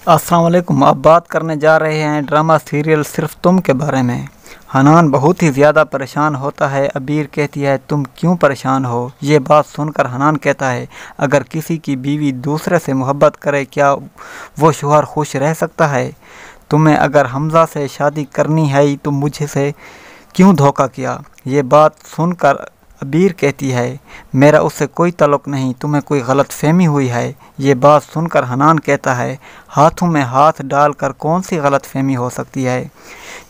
السلام علیکم۔ اب بات کرنے جا رہے ہیں ڈرامہ سیریل صرف تم کے بارے میں۔ حنان بہت ہی زیادہ پریشان ہوتا ہے۔ عبیر کہتی ہے تم کیوں پریشان ہو؟ یہ بات سن کر حنان کہتا ہے اگر کسی کی بیوی دوسرے سے محبت کرے کیا وہ شوہر خوش رہ سکتا ہے؟ تمہیں اگر حمزہ سے شادی کرنی ہے تو مجھے سے کیوں دھوکہ کیا؟ یہ بات سن کر عبیر کہتی ہے میرا اس سے کوئی تعلق نہیں، تمہیں کوئی غلط فہمی ہوئی ہے۔ یہ بات سن کر حنان کہتا ہے ہاتھوں میں ہاتھ ڈال کر کون سی غلط فہمی ہو سکتی ہے؟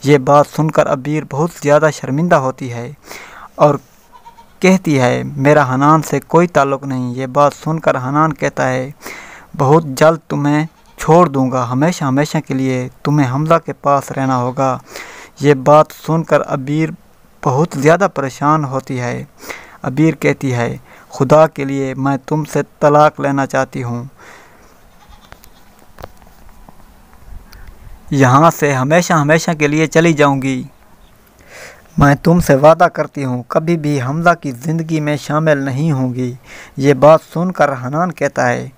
یہ بات سن کر عبیر بہت زیادہ شرمندہ ہوتی ہے اور کہتی ہے میرا حنان سے کوئی تعلق نہیں۔ یہ بات سن کر حنان کہتا ہے بہت جلد تمہیں چھوڑ دوں گا، ہمیشہ ہمیشہ کے لیے تمہیں حمزہ کے پاس رہنا ہوگا۔ یہ بات سن کر عبیر بہت زیادہ پریشان ہوتی ہے۔ عبیر کہتی ہے خدا کے لیے میں تم سے طلاق لینا چاہتی ہوں، یہاں سے ہمیشہ ہمیشہ کے لیے چلی جاؤں گی۔ میں تم سے وعدہ کرتی ہوں کبھی بھی حمزہ کی زندگی میں شامل نہیں ہوں گی۔ یہ بات سن کر حنان کہتا ہے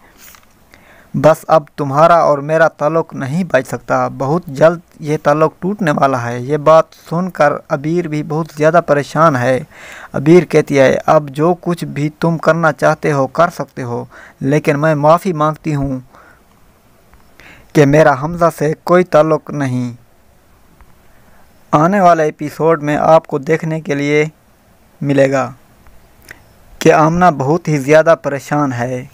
بس اب تمہارا اور میرا تعلق نہیں بچ سکتا، بہت جلد یہ تعلق ٹوٹنے والا ہے۔ یہ بات سن کر عبیر بھی بہت زیادہ پریشان ہے۔ عبیر کہتی ہے اب جو کچھ بھی تم کرنا چاہتے ہو کر سکتے ہو، لیکن میں معافی مانگتی ہوں کہ میرا حمزہ سے کوئی تعلق نہیں۔ آنے والے ایپیسوڈ میں آپ کو دیکھنے کے لیے ملے گا کہ آمنہ بہت ہی زیادہ پریشان ہے۔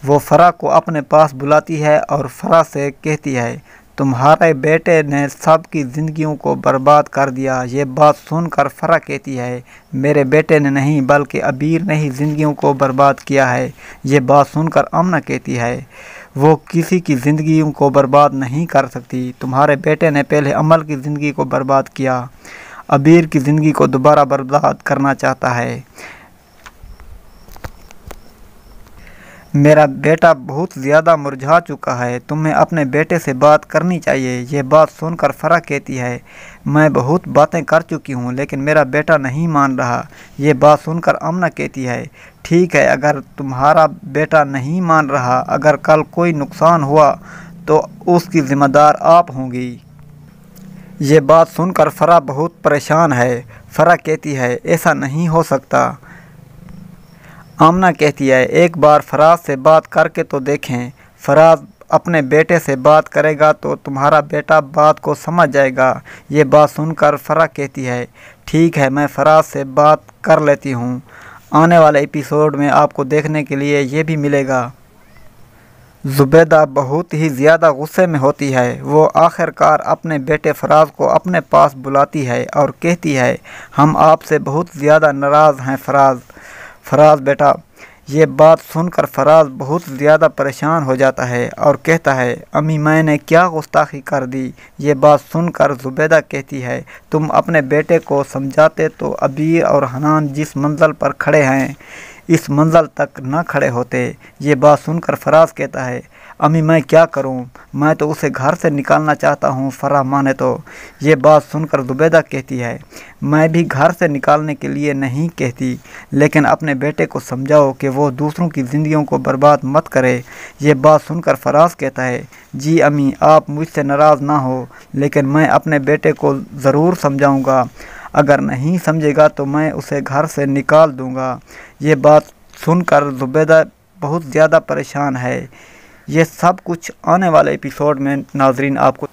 وہ فرح کو اپنے پاس بلاتی ہے اور فرح سے کہتی ہے تمہارے بیٹے نے سب کی زندگیوں کو برباد کر دیا۔ یہ بات سن کر فرح کہتی ہے میرے بیٹے نے نہیں بلکہ عبیر نے ہی زندگیوں کو برباد کیا ہے۔ یہ بات سن کر آمنہ کہتی ہے وہ کسی کی زندگیوں کو برباد نہیں کر سکتی، تمہارے بیٹے نے پہلے عمل کی زندگی کو برباد کیا، عبیر کی زندگی کو دوبارہ برباد کرنا چاہتا ہے۔ میرا بیٹا بہت زیادہ مرجھا چکا ہے، تمہیں اپنے بیٹے سے بات کرنی چاہیے۔ یہ بات سن کر فرح کہتی ہے میں بہت باتیں کر چکی ہوں لیکن میرا بیٹا نہیں مان رہا۔ یہ بات سن کر آمنہ کہتی ہے ٹھیک ہے اگر تمہارا بیٹا نہیں مان رہا، اگر کل کوئی نقصان ہوا تو اس کی ذمہ دار آپ ہوں گی۔ یہ بات سن کر فرح بہت پریشان ہے۔ فرح کہتی ہے ایسا نہیں ہو سکتا۔ آمنہ کہتی ہے ایک بار فراز سے بات کر کے تو دیکھیں، فراز اپنے بیٹے سے بات کرے گا تو تمہارا بیٹا بات کو سمجھ جائے گا۔ یہ بات سن کر فرح کہتی ہے ٹھیک ہے میں فراز سے بات کر لیتی ہوں۔ آنے والے ایپیسوڈ میں آپ کو دیکھنے کے لیے یہ بھی ملے گا۔ زبیدہ بہت ہی زیادہ غصے میں ہوتی ہے، وہ آخر کار اپنے بیٹے فراز کو اپنے پاس بلاتی ہے اور کہتی ہے ہم آپ سے بہت زیادہ ناراض ہیں فراز بیٹا۔ یہ بات سن کر فراز بہت زیادہ پریشان ہو جاتا ہے اور کہتا ہے امی میں نے کیا گستاخی کر دی؟ یہ بات سن کر زبیدہ کہتی ہے تم اپنے بیٹے کو سمجھاتے تو عبیر اور حنان جس منزل پر کھڑے ہیں اس منزل تک نہ کھڑے ہوتے۔ یہ بات سن کر فراز کہتا ہے امی میں کیا کروں؟ میں تو اسے گھر سے نکالنا چاہتا ہوں، فرح مانے تو۔ یہ بات سن کر زبیدہ کہتی ہے میں بھی گھر سے نکالنے کے لیے نہیں کہتی، لیکن اپنے بیٹے کو سمجھاؤ کہ وہ دوسروں کی زندگیوں کو برباد مت کرے۔ یہ بات سن کر فراز کہتا ہے جی امی آپ مجھ سے ناراض نہ ہو، لیکن میں اپنے بیٹے کو ضرور سمجھاؤں گا، اگر نہیں سمجھے گا تو میں اسے گھر سے نکال دوں گا۔ یہ بات سن کر زبیدہ بہت زیادہ پریشان ہے۔ یہ سب کچھ آنے والے ایپیسوڈ میں ناظرین آپ کو۔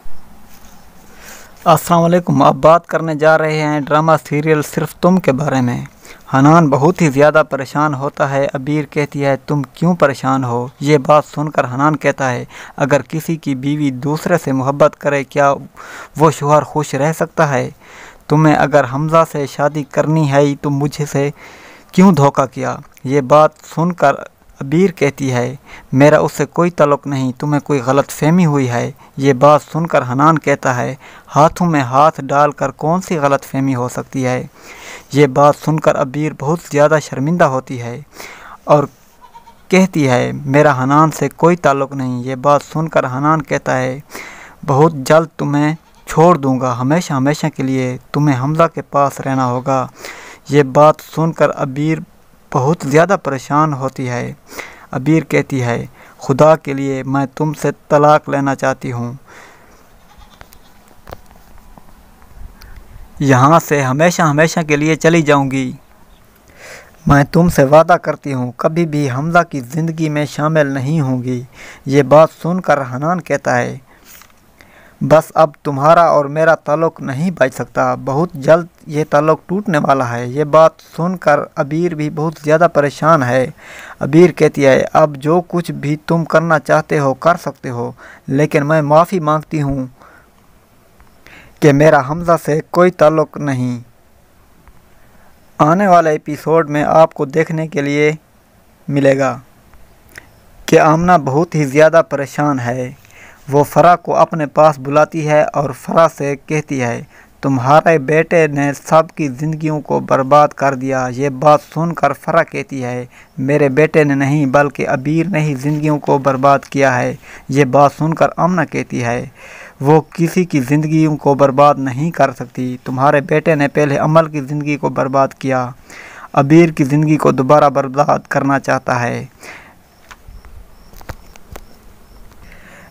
السلام علیکم۔ اب بات کرنے جا رہے ہیں ڈرامہ سیریل صرف تم کے بارے میں۔ حنان بہت ہی زیادہ پریشان ہوتا ہے۔ عبیر کہتی ہے تم کیوں پریشان ہو؟ یہ بات سن کر حنان کہتا ہے اگر کسی کی بیوی دوسرے سے محبت کرے کیا وہ شوہر خوش رہ سکتا ہے؟ تمہیں اگر حمزہ سے شادی کرنی ہے تو مجھے سے کیوں دھوکہ کیا؟ یہ بات سن کر عبیر کہتی ہے میرا اس سے کوئی تعلق نہیں، تمہیں کوئی غلط فہمی ہوئی ہے۔ یہ بات سن کر حنان کہتا ہے ہاتھوں میں ہاتھ ڈال کر کون سی غلط فہمی ہو سکتی ہے؟ یہ بات سن کر عبیر بہت زیادہ شرمندہ ہوتی ہے اور کہتی ہے میرا حنان سے کوئی تعلق نہیں۔ یہ بات سن کر حنان کہتا ہے بہت جلد تمہیں چھوڑ دوں گا، ہمیشہ ہمیشہ کے لیے تمہیں حمزہ کے پاس رہنا ہوگا۔ یہ بات سن کر عبیر بہت زیادہ پریشان ہوتی ہے۔ عبیر کہتی ہے خدا کے لیے میں تم سے طلاق لینا چاہتی ہوں۔ یہاں سے ہمیشہ ہمیشہ کے لیے چلی جاؤں گی۔ میں تم سے وعدہ کرتی ہوں کبھی بھی حمزہ کی زندگی میں شامل نہیں ہوں گی۔ یہ بات سن کر حنان کہتا ہے بس اب تمہارا اور میرا تعلق نہیں بچ سکتا، بہت جلد یہ تعلق ٹوٹنے والا ہے۔ یہ بات سن کر عبیر بھی بہت زیادہ پریشان ہے۔ عبیر کہتی ہے اب جو کچھ بھی تم کرنا چاہتے ہو کر سکتے ہو، لیکن میں معافی مانگتی ہوں کہ میرا حمزہ سے کوئی تعلق نہیں۔ آنے والے ایپیسوڈ میں آپ کو دیکھنے کے لیے ملے گا کہ آمنہ بہت ہی زیادہ پریشان ہے۔ وہ فرح کو اپنے پاس بلاتی ہے اور فرح سے کہتی ہے تمہارے بیٹے نے سب کی زندگیوں کو برباد کر دیا۔ یہ بات سن کر فرح کہتی ہے میرے بیٹے نے نہیں بلکہ عبیر نے ہی زندگیوں کو برباد کیا ہے۔ یہ بات سن کر آمنہ کہتی ہے وہ کسی کی زندگیوں کو برباد نہیں کر سکتی، تمہارے بیٹے نے پہلے عمل کی زندگی کو برباد کیا، عبیر کی زندگی کو دوبارہ برباد کرنا چاہتا ہے۔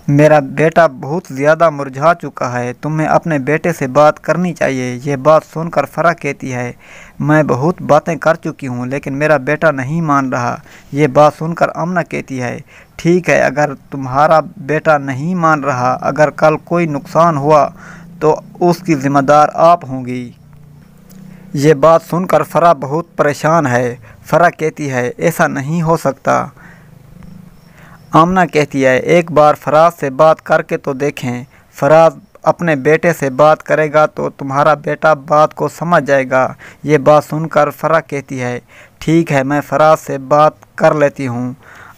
میرا بیٹا بہت زیادہ مرجھا چکا ہے، تمہیں اپنے بیٹے سے بات کرنی چاہیے۔ یہ بات سن کر فرح کہتی ہے میں بہت باتیں کر چکی ہوں لیکن میرا بیٹا نہیں مان رہا۔ یہ بات سن کر آمنہ کہتی ہے ٹھیک ہے اگر تمہارا بیٹا نہیں مان رہا، اگر کل کوئی نقصان ہوا تو اس کی ذمہ دار آپ ہوں گی۔ یہ بات سن کر فرح بہت پریشان ہے۔ فرح کہتی ہے ایسا نہیں ہو سکتا۔ آمنہ کہتی ہے ایک بار فراز سے بات کر کے تو دیکھیں، فراز اپنے بیٹے سے بات کرے گا تو تمہارا بیٹا بات کو سمجھ جائے گا۔ یہ بات سن کر فرح کہتی ہے ٹھیک ہے میں فراز سے بات کر لیتی ہوں۔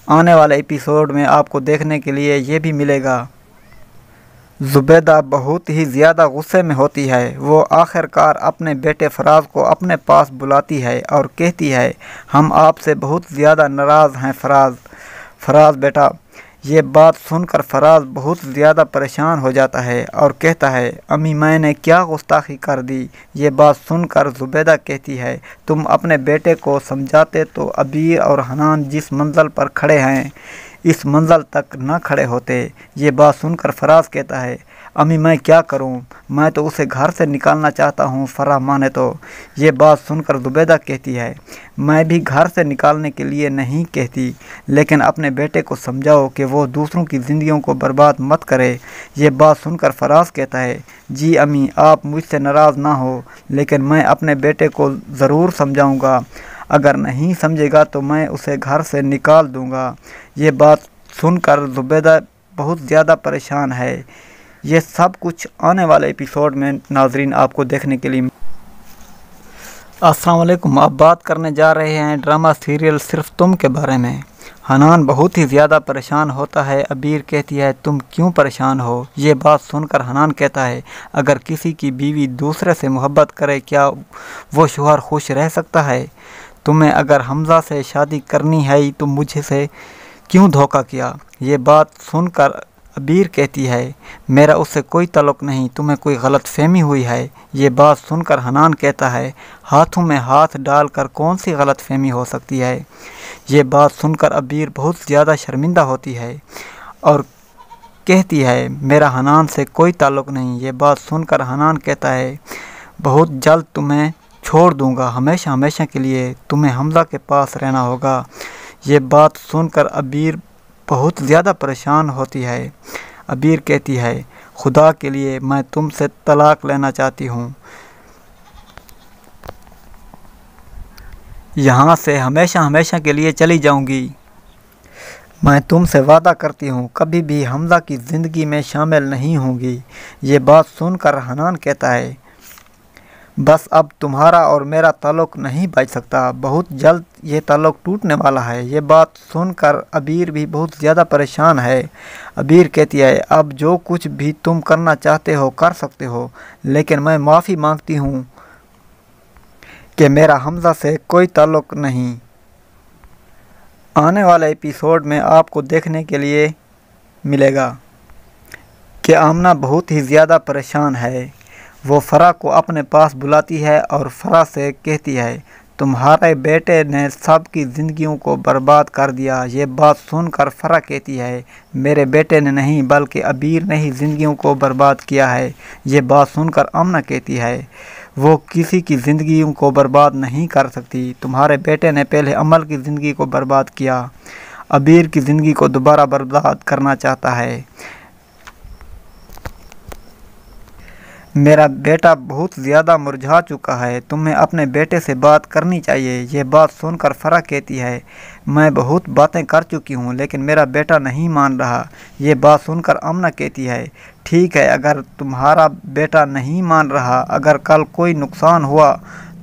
آنے والے ایپیسوڈ میں آپ کو دیکھنے کے لیے یہ بھی ملے گا۔ زبیدہ بہت ہی زیادہ غصے میں ہوتی ہے، وہ آخر کار اپنے بیٹے فراز کو اپنے پاس بلاتی ہے اور کہتی ہے ہم آپ سے بہت زیادہ ناراض ہیں فراز بیٹا۔ یہ بات سن کر فراز بہت زیادہ پریشان ہو جاتا ہے اور کہتا ہے امی میں نے کیا گستاخی کر دی۔ یہ بات سن کر زبیدہ کہتی ہے تم اپنے بیٹے کو سمجھاتے تو عبیر اور حنان جس منزل پر کھڑے ہیں اس منزل تک نہ کھڑے ہوتے۔ یہ بات سن کر فراز کہتا ہے امی میں کیا کروں، میں تو اسے گھر سے نکالنا چاہتا ہوں فرح مانے تو۔ یہ بات سن کر زبیدہ کہتی ہے میں بھی گھر سے نکالنے کے لیے نہیں کہتی، لیکن اپنے بیٹے کو سمجھاؤ کہ وہ دوسروں کی زندگیوں کو برباد مت کرے۔ یہ بات سن کر فراز کہتا ہے جی امی آپ مجھ سے ناراض نہ ہو، لیکن میں اپنے بیٹے کو ضرور سمجھاؤں گا، اگر نہیں سمجھے گا تو میں اسے گھر سے نکال دوں گا۔ یہ بات سن کر زبیدہ بہت زیادہ پریشان ہے۔ یہ سب کچھ آنے والے ایپیسوڈ میں ناظرین آپ کو دیکھنے کے لیے۔ السلام علیکم، آپ بات کرنے جا رہے ہیں ڈرامہ سیریل صرف تم کے بارے میں۔ حنان بہت ہی زیادہ پریشان ہوتا ہے، عبیر کہتی ہے تم کیوں پریشان ہو؟ یہ بات سن کر حنان کہتا ہے اگر کسی کی بیوی دوسرے سے محبت کرے کیا وہ شوہر خوش رہ سکتا ہے؟ تمہیں اگر حمزہ سے شادی کرنی ہے تو مجھے سے کیوں دھوکہ کیا؟ یہ بات سن کر عبیر کہتی ہے میرا اس سے کوئی تعلق نہیں، تمہیں کوئی غلط فہمی ہوئی ہے۔ یہ بات سن کر حنان کہتا ہے ہاتھوں میں ہاتھ ڈال کر کون سی غلط فہمی ہو سکتی ہے؟ یہ بات سن کر عبیر بہت زیادہ شرمندہ ہوتی ہے اور کہتی ہے میرا حنان سے کوئی تعلق نہیں۔ یہ بات سن کر حنان کہتا ہے بہت جلد تمہیں چھوڑ دوں گا، ہمیشہ ہمیشہ کے لیے تمہیں حمزہ کے پاس رہنا ہوگا۔ یہ بات سن کر عبیر بہت زیادہ پریشان ہوتی ہے۔ عبیر کہتی ہے خدا کے لیے میں تم سے طلاق لینا چاہتی ہوں۔ یہاں سے ہمیشہ ہمیشہ کے لیے چلی جاؤں گی۔ میں تم سے وعدہ کرتی ہوں کبھی بھی حمزہ کی زندگی میں شامل نہیں ہوں گی۔ یہ بات سن کر حنان کہتا ہے بس اب تمہارا اور میرا تعلق نہیں بچ سکتا، بہت جلد یہ تعلق ٹوٹنے والا ہے۔ یہ بات سن کر عبیر بھی بہت زیادہ پریشان ہے۔ عبیر کہتی ہے اب جو کچھ بھی تم کرنا چاہتے ہو کر سکتے ہو، لیکن میں معافی مانگتی ہوں کہ میرا حمزہ سے کوئی تعلق نہیں۔ آنے والے ایپیسوڈ میں آپ کو دیکھنے کے لیے ملے گا کہ آمنہ بہت ہی زیادہ پریشان ہے۔ وہ فرح کو اپنے پاس بلاتی ہے اور فرح سے کہتی ہے तुम्हारे बेटे ने सबकी ज़िंदगियों को बर्बाद कर दिया। ये बात सुनकर फरा कहती है, मेरे बेटे ने नहीं बल्कि अबीर ने ही ज़िंदगियों को बर्बाद किया है। ये बात सुनकर आमना कहती है, वो किसी की ज़िंदगियों को बर्बाद नहीं कर सकती। तुम्हारे बेटे ने पहले अमल की ज़िंदगी को बर्बाद किया, अबीर की ज़िंदगी को दोबारा बर्बाद करना चाहता है। मेरा बेटा बहुत ज़्यादा मुरझा चुका है, तुम्हें अपने बेटे से बात करनी चाहिए। ये बात सुनकर फरा कहती है, मैं बहुत बातें कर चुकी हूँ लेकिन मेरा बेटा नहीं मान रहा। ये बात सुनकर आमना कहती है, ठीक है, अगर तुम्हारा बेटा नहीं मान रहा, अगर कल कोई नुकसान हुआ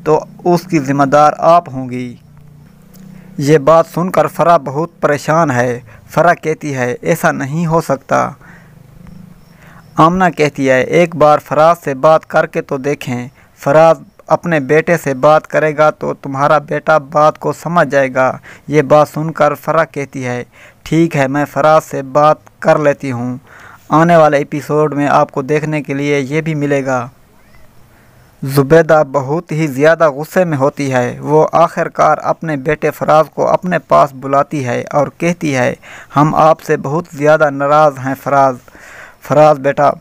तो उसकी ज़िम्मेदार आप होंगी। ये बात सुनकर फरा बहुत परेशान है। फरा कहती है, ऐसा नहीं हो सकता। आमना कहती है, एक बार फराज से बात करके तो देखें। फराज अपने बेटे से बात करेगा तो तुम्हारा बेटा बात को समझ जाएगा। ये बात सुनकर फरा कहती है, ठीक है, मैं फराज से बात कर लेती हूँ। आने वाले एपिसोड में आपको देखने के लिए ये भी मिलेगा। ज़ुबैदा बहुत ही ज़्यादा गुस्से में होती है। वो आखिरकार अपने बेटे फराज को अपने पास बुलाती है और कहती है, हम आपसे बहुत ज़्यादा नाराज़ हैं फराज बेटा।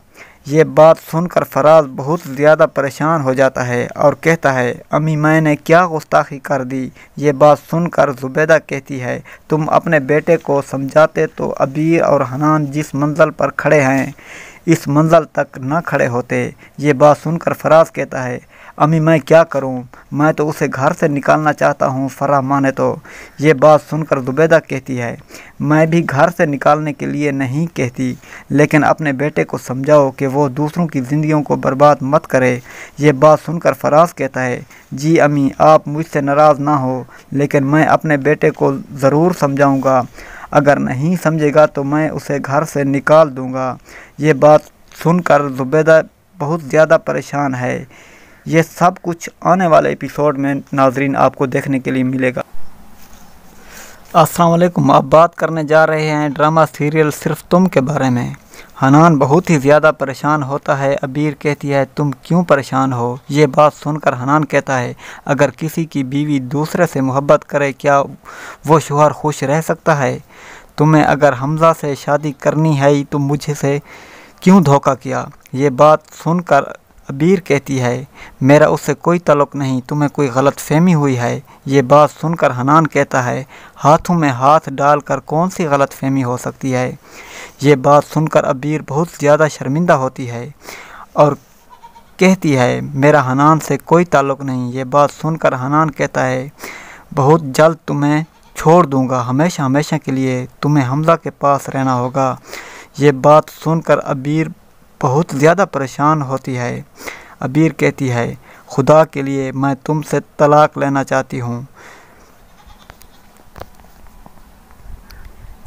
ये बात सुनकर फराज बहुत ज़्यादा परेशान हो जाता है और कहता है, अम्मी मैंने क्या गुस्ताखी कर दी। ये बात सुनकर ज़ुबैदा कहती है, तुम अपने बेटे को समझाते तो अबीर और हनान जिस मंजिल पर खड़े हैं इस मंजिल तक न खड़े होते। ये बात सुनकर फराज कहता है, अम्मी मैं क्या करूं, मैं तो उसे घर से निकालना चाहता हूं, फरा माने तो। ये बात सुनकर ज़ुबैदा कहती है, मैं भी घर से निकालने के लिए नहीं कहती, लेकिन अपने बेटे को समझाओ कि वो दूसरों की ज़िंदगियों को बर्बाद मत करे। ये बात सुनकर फराज कहता है, जी अम्मी आप मुझसे नाराज़ ना हो, लेकिन मैं अपने बेटे को ज़रूर समझाऊँगा, अगर नहीं समझेगा तो मैं उसे घर से निकाल दूँगा। ये बात सुनकर ज़ुबैदा बहुत ज़्यादा परेशान है। ये सब कुछ आने वाले एपिसोड में नाजरीन आपको देखने के लिए मिलेगा। अस्सलाम वालेकुम, अब बात करने जा रहे हैं ड्रामा सीरियल सिर्फ तुम के बारे में। हनान बहुत ही ज़्यादा परेशान होता है। अबीर कहती है, तुम क्यों परेशान हो। ये बात सुनकर हनान कहता है, अगर किसी की बीवी दूसरे से मोहब्बत करे क्या वो शौहर खुश रह सकता है। तुम्हें अगर हमज़ा से शादी करनी है तो मुझे से क्यों धोखा किया। ये बात सुनकर अबीर कहती है, मेरा उससे कोई ताल्लुक़ नहीं, तुम्हें कोई गलत फहमी हुई है। ये बात सुनकर हनान कहता है, हाथों में हाथ डालकर कौन सी गलत फहमी हो सकती है। ये बात सुनकर अबीर बहुत ज़्यादा शर्मिंदा होती है और कहती है, मेरा हनान से कोई ताल्लुक़ नहीं। ये बात सुनकर हनान कहता है, बहुत जल्द तुम्हें छोड़ दूँगा, हमेशा हमेशा के लिए तुम्हें हमज़ा के पास रहना होगा। ये बात सुनकर अबीर बहुत ज़्यादा परेशान होती है। अबीर कहती है, खुदा के लिए मैं तुमसे तलाक लेना चाहती हूँ,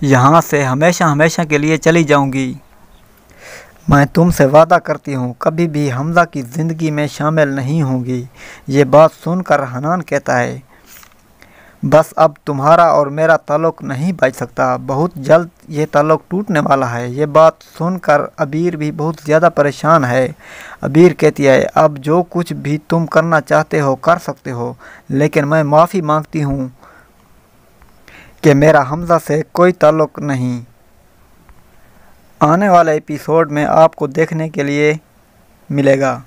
यहाँ से हमेशा हमेशा के लिए चली जाऊँगी। मैं तुमसे वादा करती हूँ कभी भी हमज़ा की ज़िंदगी में शामिल नहीं होंगी। ये बात सुनकर हनान कहता है, बस अब तुम्हारा और मेरा ताल्लुक़ नहीं बच सकता, बहुत जल्द ये ताल्लुक़ टूटने वाला है। ये बात सुनकर अबीर भी बहुत ज़्यादा परेशान है। अबीर कहती है, अब जो कुछ भी तुम करना चाहते हो कर सकते हो, लेकिन मैं माफ़ी मांगती हूँ कि मेरा हमज़ा से कोई ताल्लुक़ नहीं। आने वाले एपिसोड में आपको देखने के लिए मिलेगा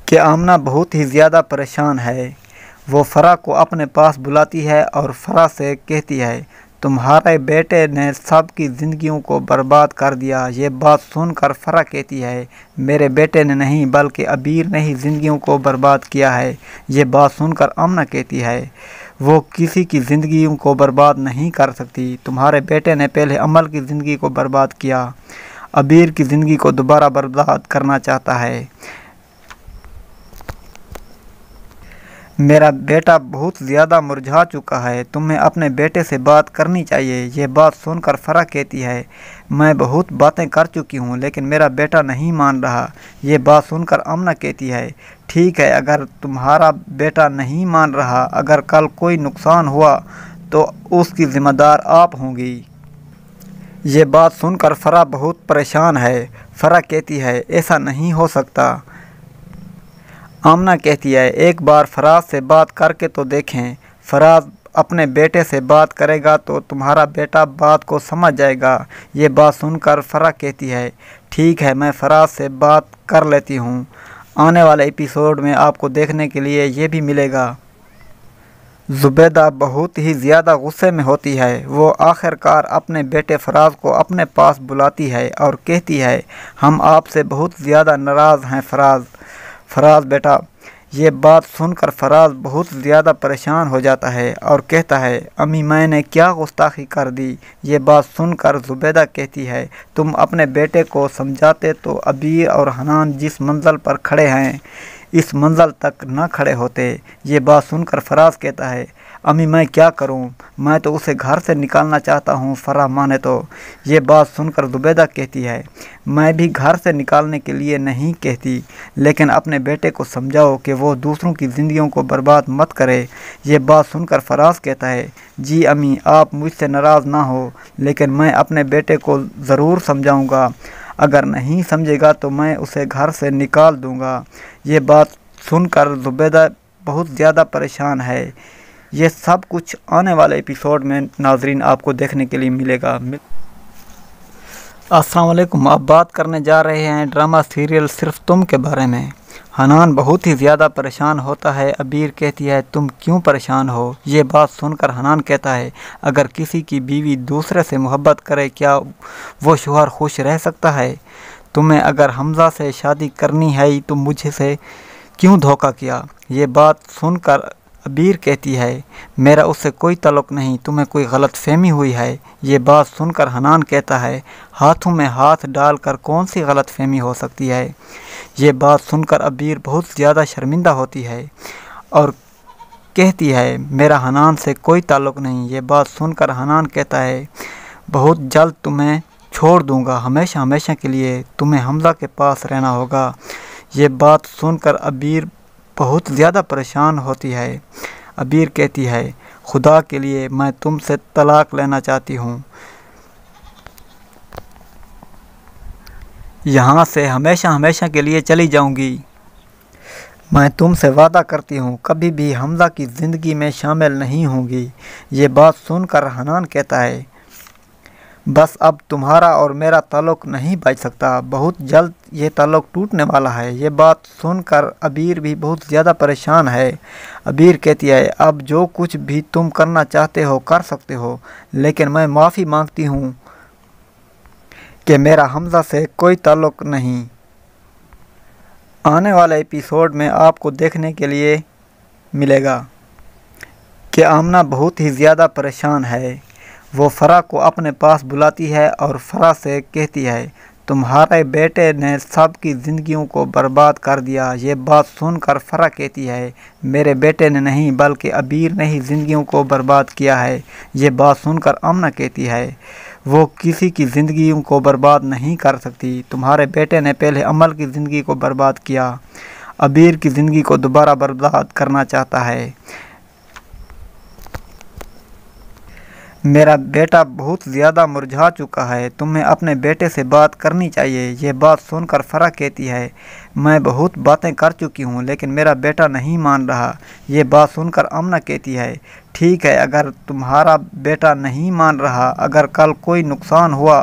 कि आमना बहुत ही ज़्यादा परेशान है। वो फरा को अपने पास बुलाती है और फरा से कहती है, तुम्हारे बेटे ने सबकी ज़िंदगियों को बर्बाद कर दिया। ये बात सुनकर फरा कहती है, मेरे बेटे ने नहीं बल्कि अबीर ने ही ज़िंदगियों को बर्बाद किया है। ये बात सुनकर आमना कहती है, वो किसी की ज़िंदगियों को बर्बाद नहीं कर सकती। तुम्हारे बेटे ने पहले अमल की ज़िंदगी को बर्बाद किया, अबीर की ज़िंदगी को दोबारा बर्बाद करना चाहता है। मेरा बेटा बहुत ज़्यादा मुरझा चुका है, तुम्हें अपने बेटे से बात करनी चाहिए। ये बात सुनकर फरा कहती है, मैं बहुत बातें कर चुकी हूँ लेकिन मेरा बेटा नहीं मान रहा। ये बात सुनकर आमना कहती है, ठीक है, अगर तुम्हारा बेटा नहीं मान रहा, अगर कल कोई नुकसान हुआ तो उसकी ज़िम्मेदार आप होंगी। ये बात सुनकर फरा बहुत परेशान है। फरा कहती है, ऐसा नहीं हो सकता। आमना कहती है, एक बार फराज से बात करके तो देखें। फराज अपने बेटे से बात करेगा तो तुम्हारा बेटा बात को समझ जाएगा। ये बात सुनकर फरा कहती है, ठीक है, मैं फराज से बात कर लेती हूँ। आने वाले एपिसोड में आपको देखने के लिए ये भी मिलेगा। ज़ुबैदा बहुत ही ज़्यादा गुस्से में होती है। वो आखिरकार अपने बेटे फराज को अपने पास बुलाती है और कहती है, हम आपसे बहुत ज़्यादा नाराज़ हैं फराज बेटा। ये बात सुनकर फराज बहुत ज़्यादा परेशान हो जाता है और कहता है, अम्मी मैंने क्या गुस्ताखी कर दी। ये बात सुनकर ज़ुबैदा कहती है, तुम अपने बेटे को समझाते तो अबीर और हनान जिस मंजिल पर खड़े हैं इस मंजिल तक न खड़े होते। ये बात सुनकर फराज कहता है, अम्मी मैं क्या करूं, मैं तो उसे घर से निकालना चाहता हूं, फरा माने तो। ये बात सुनकर ज़ुबैदा कहती है, मैं भी घर से निकालने के लिए नहीं कहती, लेकिन अपने बेटे को समझाओ कि वो दूसरों की ज़िंदगियों को बर्बाद मत करे। ये बात सुनकर फराज कहता है, जी अम्मी आप मुझसे नाराज़ ना हो, लेकिन मैं अपने बेटे को ज़रूर समझाऊँगा। अगर नहीं समझेगा तो मैं उसे घर से निकाल दूँगा। ये बात सुनकर ज़ुबैदा बहुत ज़्यादा परेशान है। ये सब कुछ आने वाले एपिसोड में नाजरीन आपको देखने के लिए मिलेगा। अस्सलाम वालेकुम, आप बात करने जा रहे हैं ड्रामा सीरियल सिर्फ तुम के बारे में। हनान बहुत ही ज़्यादा परेशान होता है। अबीर कहती है, तुम क्यों परेशान हो। ये बात सुनकर हनान कहता है, अगर किसी की बीवी दूसरे से मोहब्बत करे क्या वो शौहर खुश रह सकता है। तुम्हें अगर हमज़ा से शादी करनी है तो मुझे से क्यों धोखा किया। ये बात सुनकर अबीर कहती है, मेरा उससे कोई ताल्लुक़ नहीं, तुम्हें कोई गलत फहमी हुई है। ये बात सुनकर हनान कहता है, हाथों में हाथ डालकर कौन सी गलत फहमी हो सकती है। ये बात सुनकर अबीर बहुत ज़्यादा शर्मिंदा होती है और कहती है, मेरा हनान से कोई ताल्लुक़ नहीं। ये बात सुनकर हनान कहता है, बहुत जल्द तुम्हें छोड़ दूँगा, हमेशा हमेशा के लिए तुम्हें हमज़ा के पास रहना होगा। ये बात सुनकर अबीर बहुत ज़्यादा परेशान होती है। अबीर कहती है, खुदा के लिए मैं तुमसे तलाक लेना चाहती हूँ, यहाँ से हमेशा हमेशा के लिए चली जाऊँगी। मैं तुमसे वादा करती हूँ कभी भी हमज़ा की ज़िंदगी में शामिल नहीं होंगी। ये बात सुनकर हनान कहता है, बस अब तुम्हारा और मेरा ताल्लुक़ नहीं बच सकता, बहुत जल्द ये ताल्लुक़ टूटने वाला है। ये बात सुनकर अबीर भी बहुत ज़्यादा परेशान है। अबीर कहती है, अब जो कुछ भी तुम करना चाहते हो कर सकते हो, लेकिन मैं माफ़ी मांगती हूँ कि मेरा हमज़ा से कोई ताल्लुक़ नहीं। आने वाले एपिसोड में आपको देखने के लिए मिलेगा कि आमना बहुत ही ज़्यादा परेशान है। वो फरा को अपने पास बुलाती है और फरा से कहती है, तुम्हारे बेटे ने सबकी ज़िंदगियों को बर्बाद कर दिया। ये बात सुनकर फरा कहती है, मेरे बेटे ने नहीं बल्कि अबीर ने ही ज़िंदगियों को बर्बाद किया है। ये बात सुनकर आमना कहती है, वो किसी की ज़िंदगियों को बर्बाद नहीं कर सकती। तुम्हारे बेटे ने पहले अमल की ज़िंदगी को बर्बाद किया, अबीर की ज़िंदगी को दोबारा बर्बाद करना चाहता है। मेरा बेटा बहुत ज़्यादा मुरझा चुका है, तुम्हें अपने बेटे से बात करनी चाहिए। ये बात सुनकर फरा कहती है, मैं बहुत बातें कर चुकी हूँ लेकिन मेरा बेटा नहीं मान रहा। ये बात सुनकर आमना कहती है, ठीक है, अगर तुम्हारा बेटा नहीं मान रहा, अगर कल कोई नुकसान हुआ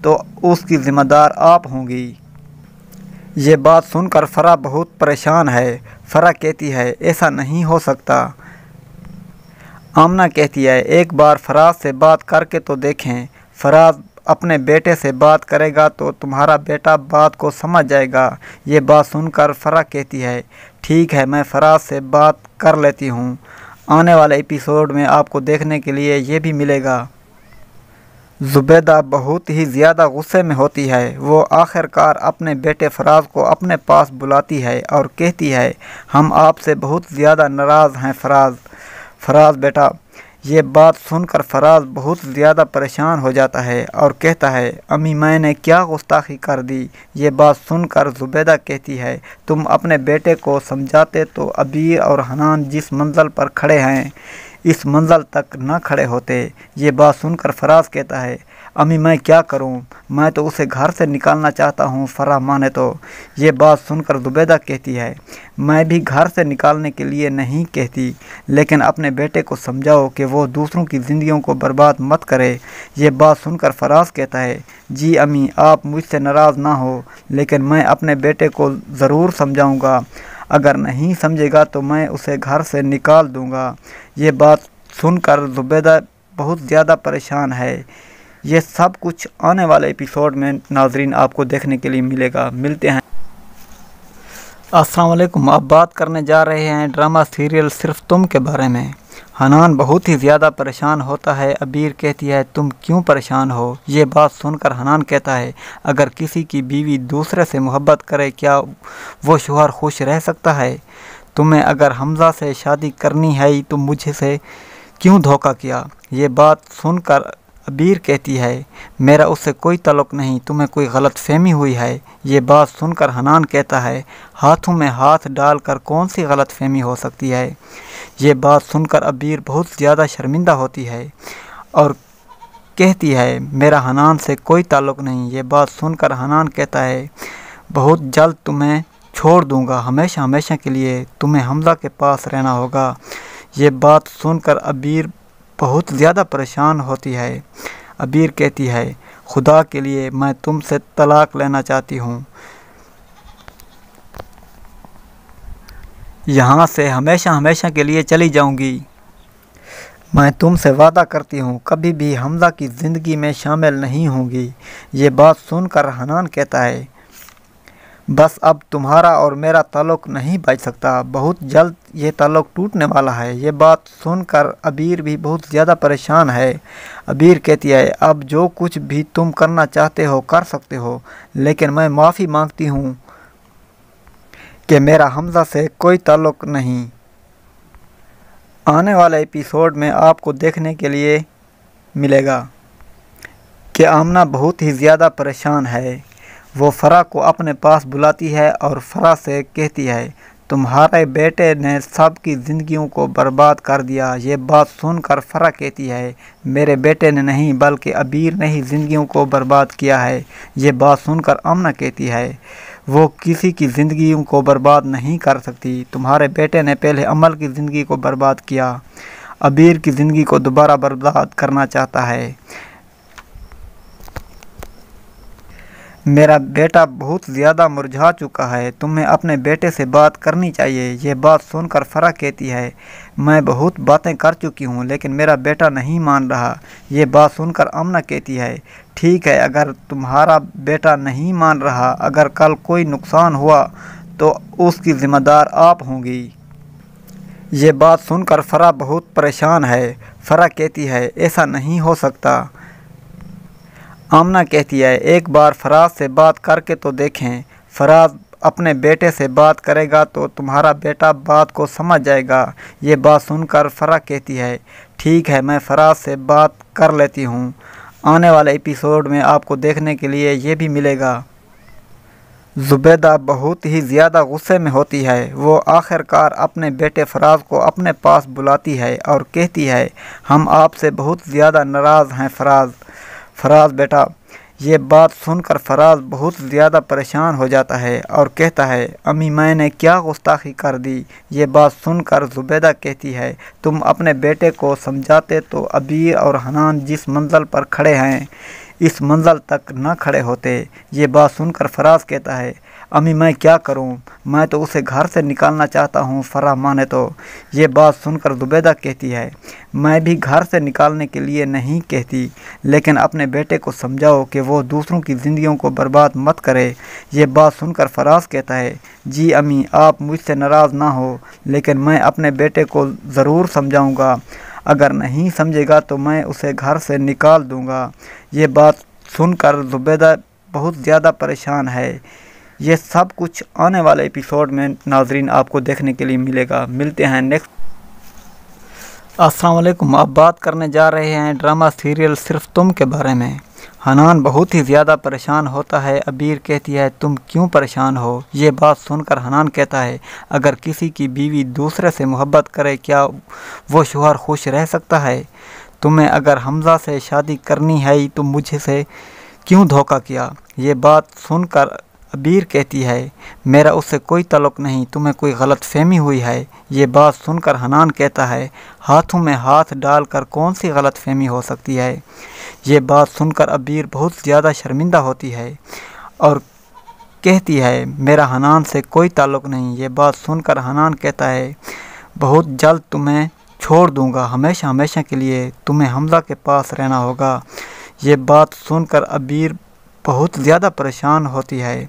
तो उसकी ज़िम्मेदार आप होंगी। ये बात सुनकर फरा बहुत परेशान है। फरा कहती है, ऐसा नहीं हो सकता। आमना कहती है, एक बार फराज से बात करके तो देखें। फराज अपने बेटे से बात करेगा तो तुम्हारा बेटा बात को समझ जाएगा। ये बात सुनकर फरा कहती है, ठीक है, मैं फराज से बात कर लेती हूँ। आने वाले एपिसोड में आपको देखने के लिए ये भी मिलेगा। ज़ुबैदा बहुत ही ज़्यादा गुस्से में होती है। वो आखिरकार अपने बेटे फराज को अपने पास बुलाती है और कहती है, हम आपसे बहुत ज़्यादा नाराज़ हैं फराज बेटा। ये बात सुनकर फराज बहुत ज़्यादा परेशान हो जाता है और कहता है, अम्मी मैंने क्या गुस्ताखी कर दी। ये बात सुनकर ज़ुबैदा कहती है, तुम अपने बेटे को समझाते तो अबीर और हनान जिस मंजिल पर खड़े हैं इस मंजिल तक न खड़े होते। ये बात सुनकर फराज कहता है, अम्मी मैं क्या करूं? मैं तो उसे घर से निकालना चाहता हूं, फराह माने तो। ये बात सुनकर जुबैदा कहती है, मैं भी घर से निकालने के लिए नहीं कहती, लेकिन अपने बेटे को समझाओ कि वो दूसरों की ज़िंदगियों को बर्बाद मत करे। ये बात सुनकर फराज कहता है, जी अम्मी आप मुझसे नाराज़ ना हो, लेकिन मैं अपने बेटे को ज़रूर समझाऊंगा। अगर नहीं समझेगा तो मैं उसे घर से निकाल दूंगा। ये बात सुनकर जुबैदा बहुत ज़्यादा परेशान है। ये सब कुछ आने वाले एपिसोड में नाजरीन आपको देखने के लिए मिलेगा। मिलते हैं। अस्सलाम वालेकुम। अब बात करने जा रहे हैं ड्रामा सीरियल सिर्फ तुम के बारे में। हनान बहुत ही ज़्यादा परेशान होता है। अबीर कहती है, तुम क्यों परेशान हो? ये बात सुनकर हनान कहता है, अगर किसी की बीवी दूसरे से मोहब्बत करे क्या वो शौहर खुश रह सकता है? तुम्हें अगर हमज़ा से शादी करनी है तो मुझे से क्यों धोखा किया? ये बात सुनकर अबीर कहती है, मेरा उससे कोई ताल्लुक़ नहीं, तुम्हें कोई गलत फहमी हुई है। ये बात सुनकर हनान कहता है, हाथों में हाथ डालकर कौन सी गलत फहमी हो सकती है? ये बात सुनकर अबीर बहुत ज़्यादा शर्मिंदा होती है और कहती है, मेरा हनान से कोई ताल्लुक़ नहीं। ये बात सुनकर हनान कहता है, बहुत जल्द तुम्हें छोड़ दूँगा, हमेशा हमेशा के लिए तुम्हें हमज़ा के पास रहना होगा। ये बात सुनकर अबीर बहुत ज़्यादा परेशान होती है। अबीर कहती है, खुदा के लिए मैं तुमसे तलाक लेना चाहती हूँ, यहाँ से हमेशा हमेशा के लिए चली जाऊँगी। मैं तुमसे वादा करती हूँ कभी भी हमज़ा की ज़िंदगी में शामिल नहीं होंगी। ये बात सुनकर हनान कहता है, बस अब तुम्हारा और मेरा ताल्लुक़ नहीं बच सकता, बहुत जल्द ये ताल्लुक़ टूटने वाला है। ये बात सुनकर अबीर भी बहुत ज़्यादा परेशान है। अबीर कहती है, अब जो कुछ भी तुम करना चाहते हो कर सकते हो, लेकिन मैं माफ़ी मांगती हूँ कि मेरा हमज़ा से कोई ताल्लुक़ नहीं। आने वाले एपिसोड में आपको देखने के लिए मिलेगा कि आमना बहुत ही ज़्यादा परेशान है। वो फराह को अपने पास बुलाती है और फराह से कहती है, तुम्हारे बेटे ने सबकी ज़िंदगियों को बर्बाद कर दिया। ये बात सुनकर फराह कहती है, मेरे बेटे ने नहीं बल्कि अबीर ने ही ज़िंदगियों को बर्बाद किया है। ये बात सुनकर आमना कहती है, वो किसी की ज़िंदगियों को बर्बाद नहीं कर सकती। तुम्हारे बेटे ने पहले अमल की ज़िंदगी को बर्बाद किया, अबीर की ज़िंदगी को दोबारा बर्बाद करना चाहता है। मेरा बेटा बहुत ज़्यादा मुरझा चुका है, तुम्हें अपने बेटे से बात करनी चाहिए। ये बात सुनकर फराह कहती है, मैं बहुत बातें कर चुकी हूँ लेकिन मेरा बेटा नहीं मान रहा। ये बात सुनकर आमना कहती है, ठीक है, अगर तुम्हारा बेटा नहीं मान रहा, अगर कल कोई नुकसान हुआ तो उसकी ज़िम्मेदार आप होंगी। ये बात सुनकर फराह बहुत परेशान है। फराह कहती है, ऐसा नहीं हो सकता। आमना कहती है, एक बार फराज से बात करके तो देखें। फराज अपने बेटे से बात करेगा तो तुम्हारा बेटा बात को समझ जाएगा। ये बात सुनकर फराह कहती है, ठीक है, मैं फराज से बात कर लेती हूँ। आने वाले एपिसोड में आपको देखने के लिए ये भी मिलेगा। जुबैदा बहुत ही ज़्यादा गुस्से में होती है। वो आखिरकार अपने बेटे फराज को अपने पास बुलाती है और कहती है, हम आपसे बहुत ज़्यादा नाराज़ हैं फराज बेटा। ये बात सुनकर फराज बहुत ज़्यादा परेशान हो जाता है और कहता है, अम्मी मैंने क्या गुस्ताखी कर दी? ये बात सुनकर जुबैदा कहती है, तुम अपने बेटे को समझाते तो अबीर और हनान जिस मंजिल पर खड़े हैं इस मंजिल तक न खड़े होते। ये बात सुनकर फराज कहता है, अम्मी मैं क्या करूं? मैं तो उसे घर से निकालना चाहता हूं, फराह माने तो। ये बात सुनकर जुबैदा कहती है, मैं भी घर से निकालने के लिए नहीं कहती, लेकिन अपने बेटे को समझाओ कि वो दूसरों की ज़िंदगियों को बर्बाद मत करे। ये बात सुनकर फराज कहता है, जी अम्मी आप मुझसे नाराज़ ना हो, लेकिन मैं अपने बेटे को ज़रूर समझाऊँगा। अगर नहीं समझेगा तो मैं उसे घर से निकाल दूँगा। ये बात सुनकर जुबैदा बहुत ज़्यादा परेशान है। ये सब कुछ आने वाले एपिसोड में नाजरीन आपको देखने के लिए मिलेगा। मिलते हैं नेक्स्ट। अस्सलाम वालेकुम। अब बात करने जा रहे हैं ड्रामा सीरियल सिर्फ तुम के बारे में। हनान बहुत ही ज़्यादा परेशान होता है। अबीर कहती है, तुम क्यों परेशान हो? ये बात सुनकर हनान कहता है, अगर किसी की बीवी दूसरे से मोहब्बत करे क्या वो शौहर खुश रह सकता है? تمہیں اگر حمزہ سے شادی کرنی ہے تو مجھ سے کیوں دھوکہ کیا؟ یہ بات سن کر عبیر کہتی ہے میرا اس سے کوئی تعلق نہیں، تمہیں کوئی غلط فہمی ہوئی ہے۔ یہ بات سن کر حنان کہتا ہے ہاتھوں میں ہاتھ ڈال کر کون سی غلط فہمی ہو سکتی ہے؟ یہ بات سن کر عبیر بہت زیادہ شرمندہ ہوتی ہے اور کہتی ہے میرا حنان سے کوئی تعلق نہیں۔ یہ بات سن کر حنان کہتا ہے بہت جلد تمہیں چھوڑ دوں گا، ہمیشہ ہمیشہ کے لیے تمہیں حمزہ کے پاس رہنا ہوگا۔ یہ بات سن کر عبیر بہت زیادہ پریشان ہوتی ہے۔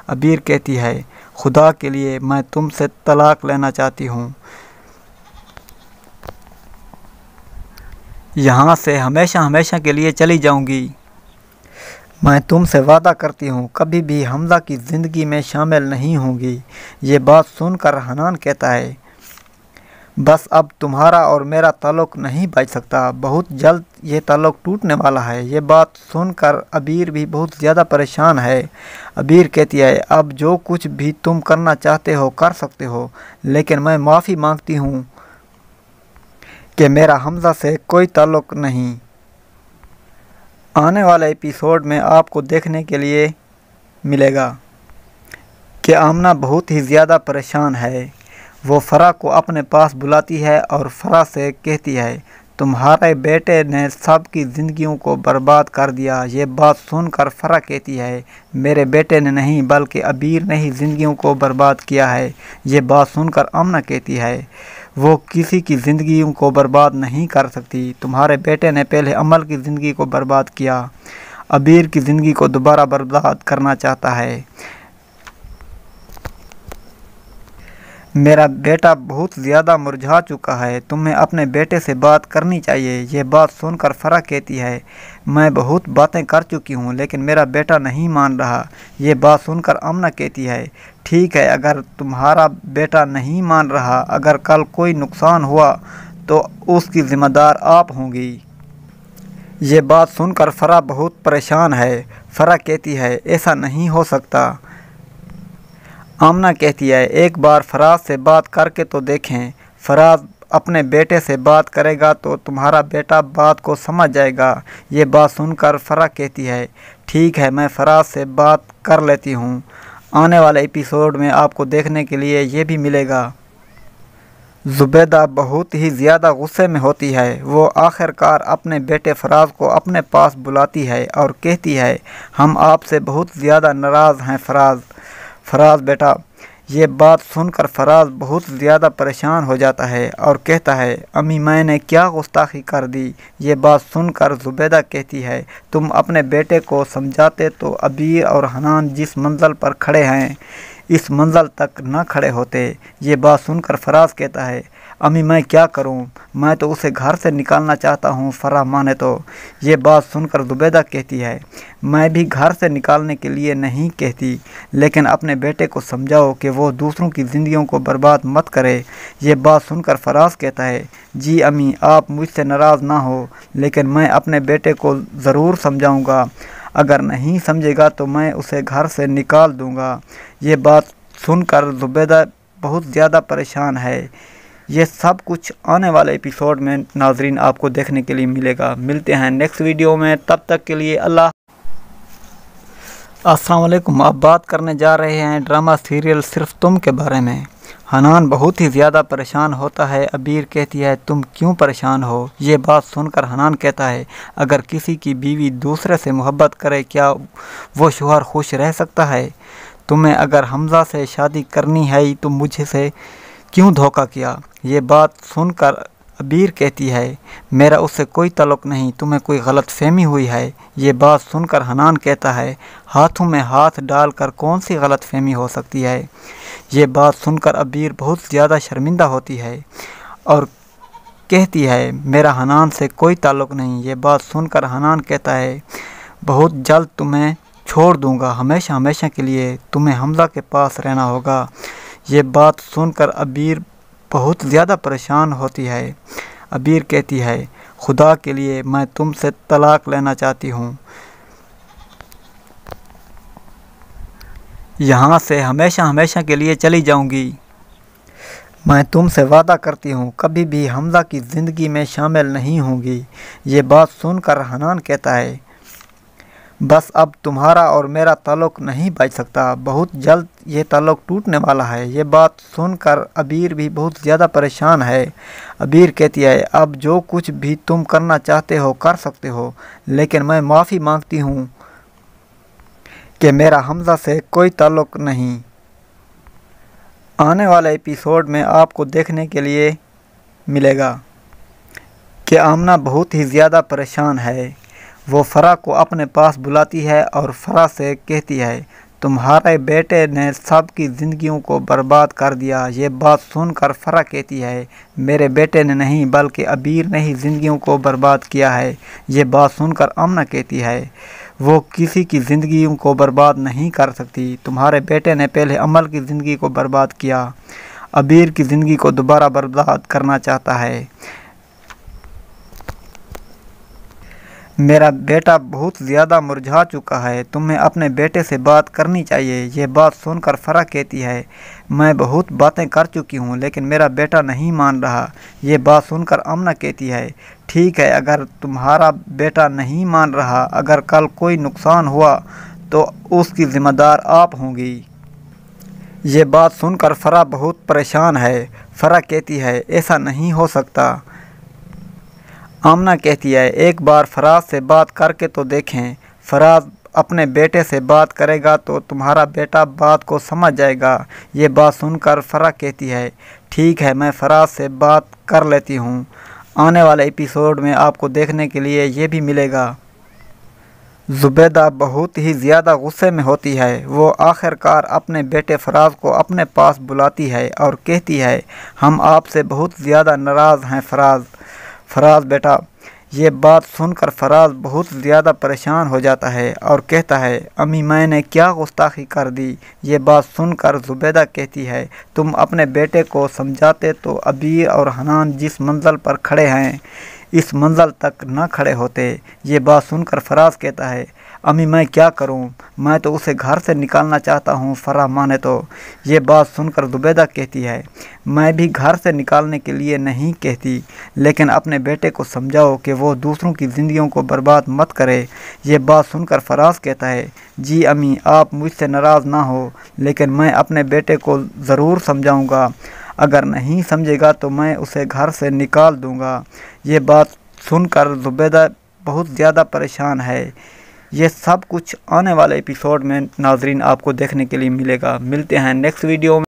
عبیر کہتی ہے خدا کے لیے میں تم سے طلاق لینا چاہتی ہوں، یہاں سے ہمیشہ ہمیشہ کے لیے چلی جاؤں گی۔ میں تم سے وعدہ کرتی ہوں کبھی بھی حمزہ کی زندگی میں شامل نہیں ہوں گی۔ یہ بات سن کر حنان کہتا ہے بس اب تمہارا اور میرا تعلق نہیں بچ سکتا، بہت جلد یہ تعلق ٹوٹنے والا ہے۔ یہ بات سن کر عبیر بھی بہت زیادہ پریشان ہے۔ عبیر کہتی ہے اب جو کچھ بھی تم کرنا چاہتے ہو کر سکتے ہو، لیکن میں معافی مانگتی ہوں کہ میرا حمزہ سے کوئی تعلق نہیں۔ آنے والے ایپیسوڈ میں آپ کو دیکھنے کے لیے ملے گا کہ آمنہ بہت ہی زیادہ پریشان ہے۔ وہ فرح کو اپنے پاس بلاتی ہے اور فرح سے کہتی ہے تمہارے بیٹے نے سب کی زندگیوں کو برباد کر دیا۔ یہ بات سن کر فرح کہتی ہے میرے بیٹے نے نہیں بلکہ عبیر نے ہی زندگیوں کو برباد کیا ہے۔ یہ بات سن کر آمنہ کہتی ہے وہ کسی کی زندگیوں کو برباد نہیں کر سکتی، تمہارے بیٹے نے پہلے عمل کی زندگی کو برباد کیا، عبیر کی زندگی کو دوبارہ برباد کرنا چاہتا ہے۔ میرا بیٹا بہت زیادہ مرجھا چکا ہے، تمہیں اپنے بیٹے سے بات کرنی چاہیے۔ یہ بات سن کر فرح کہتی ہے میں بہت باتیں کر چکی ہوں لیکن میرا بیٹا نہیں مان رہا۔ یہ بات سن کر آمنہ کہتی ہے ٹھیک ہے اگر تمہارا بیٹا نہیں مان رہا، اگر کل کوئی نقصان ہوا تو اس کی ذمہ دار آپ ہوں گی۔ یہ بات سن کر فرح بہت پریشان ہے۔ فرح کہتی ہے ایسا نہیں ہو سکتا۔ آمنہ کہتی ہے ایک بار فراز سے بات کر کے تو دیکھیں، فراز اپنے بیٹے سے بات کرے گا تو تمہارا بیٹا بات کو سمجھ جائے گا۔ یہ بات سن کر فرح کہتی ہے ٹھیک ہے میں فراز سے بات کر لیتی ہوں۔ آنے والے ایپیسوڈ میں آپ کو دیکھنے کے لیے یہ بھی ملے گا۔ زبیدہ بہت ہی زیادہ غصے میں ہوتی ہے، وہ آخر کار اپنے بیٹے فراز کو اپنے پاس بلاتی ہے اور کہتی ہے ہم آپ سے بہت زیادہ ناراض ہیں فراز بیٹا۔ یہ بات سن کر فراز بہت زیادہ پریشان ہو جاتا ہے اور کہتا ہے امی میں نے کیا گستاخی کر دی؟ یہ بات سن کر زبیدہ کہتی ہے تم اپنے بیٹے کو سمجھاتے تو عبیر اور حنان جس منزل پر کھڑے ہیں اس منزل تک نہ کھڑے ہوتے۔ یہ بات سن کر فراز کہتا ہے امی میں کیا کروں، میں تو اسے گھر سے نکالنا چاہتا ہوں، فرح مانے تو۔ یہ بات سن کر زبیدہ کہتی ہے میں بھی گھر سے نکالنے کے لیے نہیں کہتی، لیکن اپنے بیٹے کو سمجھاؤ کہ وہ دوسروں کی زندگیوں کو برباد مت کرے۔ یہ بات سن کر فراز کہتا ہے جی امی آپ مجھ سے ناراض نہ ہو، لیکن میں اپنے بیٹے کو ضرور سمجھاؤں گا، اگر نہیں سمجھے گا تو میں اسے گھر سے نکال دوں گا۔ یہ بات سن کر زبیدہ بہت زیادہ پریشان ہے۔ یہ سب کچھ آنے والے ایپیسوڈ میں ناظرین آپ کو دیکھنے کے لیے ملے گا۔ ملتے ہیں نیکسٹ ویڈیو میں، تب تک کے لیے اللہ۔ السلام علیکم، اب بات کرنے جا رہے ہیں ڈرامہ سیریل صرف تم کے بارے میں۔ حنان بہت ہی زیادہ پریشان ہوتا ہے، عبیر کہتی ہے تم کیوں پریشان ہو؟ یہ بات سن کر حنان کہتا ہے اگر کسی کی بیوی دوسرے سے محبت کرے کیا وہ شوہر خوش رہ سکتا ہے؟ تمہیں اگر حمزہ سے شادی کرنی ہے تو مجھ سے کیوں دھوکہ کیا؟ یہ بات سن کر عبیر کہتی ہے میرا اس سے کوئی تعلق نہیں، تمہیں کوئی غلط فہمی ہوئی ہے۔ یہ بات سن کر حنان کہتا ہے ہاتھوں میں ہاتھ ڈال کر کون سی غلط فہمی ہو سکتی ہے؟ یہ بات سن کر عبیر بہت زیادہ شرمندہ ہوتی ہے اور کہتی ہے میرا حنان سے کوئی تعلق نہیں۔ یہ بات سن کر حنان کہتا ہے بہت جلد تمہیں چھوڑ دوں گا، ہمیشہ ہمیشہ کے لیے تمہیں حمزہ کے پاس رہنا ہوگا۔ یہ بات سن کر عبیر بہت زیادہ پریشان ہوتی ہے۔ عبیر کہتی ہے خدا کے لیے میں تم سے طلاق لینا چاہتی ہوں، یہاں سے ہمیشہ ہمیشہ کے لیے چلی جاؤں گی۔ मैं तुमसे वादा करती हूँ कभी भी हमज़ा की ज़िंदगी में शामिल नहीं होंगी। ये बात सुनकर हनान कहता है, बस अब तुम्हारा और मेरा ताल्लुक़ नहीं बच सकता, बहुत जल्द ये ताल्लुक़ टूटने वाला है। ये बात सुनकर अबीर भी बहुत ज़्यादा परेशान है। अबीर कहती है, अब जो कुछ भी तुम करना चाहते हो कर सकते हो, लेकिन मैं माफ़ी मांगती हूँ कि मेरा हमज़ा से कोई ताल्लुक़ नहीं। आने वाले एपिसोड में आपको देखने के लिए मिलेगा कि आमना बहुत ही ज़्यादा परेशान है। वो फ़रा को अपने पास बुलाती है और फ़रा से कहती है, तुम्हारे बेटे ने सबकी ज़िंदगियों को बर्बाद कर दिया। ये बात सुनकर फ़रा कहती है, मेरे बेटे ने नहीं बल्कि अबीर ने ही ज़िंदगियों को बर्बाद किया है। ये बात सुनकर आमना कहती है, वो किसी की ज़िंदगियों को बर्बाद नहीं कर सकती। तुम्हारे बेटे ने पहले अमल की ज़िंदगी को बर्बाद किया, अबीर की ज़िंदगी को दोबारा बर्बाद करना चाहता है। मेरा बेटा बहुत ज़्यादा मुरझा चुका है, तुम्हें अपने बेटे से बात करनी चाहिए। ये बात सुनकर फ़रा कहती है, मैं बहुत बातें कर चुकी हूँ लेकिन मेरा बेटा नहीं मान रहा। ये बात सुनकर आमना कहती है, ठीक है, अगर तुम्हारा बेटा नहीं मान रहा, अगर कल कोई नुकसान हुआ तो उसकी ज़िम्मेदार आप होंगी। ये बात सुनकर फ़रा बहुत परेशान है। फ़रा कहती है, ऐसा नहीं हो सकता। आमना कहती है, एक बार फराज से बात करके तो देखें। फराज अपने बेटे से बात करेगा तो तुम्हारा बेटा बात को समझ जाएगा। ये बात सुनकर फ़रा कहती है, ठीक है, मैं फराज से बात कर लेती हूँ। आने वाले एपिसोड में आपको देखने के लिए ये भी मिलेगा। ज़ुबैदा बहुत ही ज़्यादा गुस्से में होती है। वो आखिरकार अपने बेटे फराज को अपने पास बुलाती है और कहती है, हम आपसे बहुत ज़्यादा नाराज़ हैं फराज बेटा। ये बात सुनकर फराज बहुत ज़्यादा परेशान हो जाता है और कहता है, अम्मी मैंने क्या गुस्ताखी कर दी। ये बात सुनकर ज़ुबैदा कहती है, तुम अपने बेटे को समझाते तो अबीर और हनान जिस मंजिल पर खड़े हैं इस मंजिल तक न खड़े होते। ये बात सुनकर फराज कहता है, अम्मी मैं क्या करूं, मैं तो उसे घर से निकालना चाहता हूं, फ़रा माने तो। ये बात सुनकर ज़ुबैदा कहती है, मैं भी घर से निकालने के लिए नहीं कहती, लेकिन अपने बेटे को समझाओ कि वो दूसरों की ज़िंदगियों को बर्बाद मत करे। ये बात सुनकर फराज कहता है, जी अम्मी आप मुझसे नाराज़ ना हो, लेकिन मैं अपने बेटे को ज़रूर समझाऊँगा, अगर नहीं समझेगा तो मैं उसे घर से निकाल दूँगा। ये बात सुनकर ज़ुबैदा बहुत ज़्यादा परेशान है। ये सब कुछ आने वाले एपिसोड में नाजरीन आपको देखने के लिए मिलेगा। मिलते हैं नेक्स्ट वीडियो में।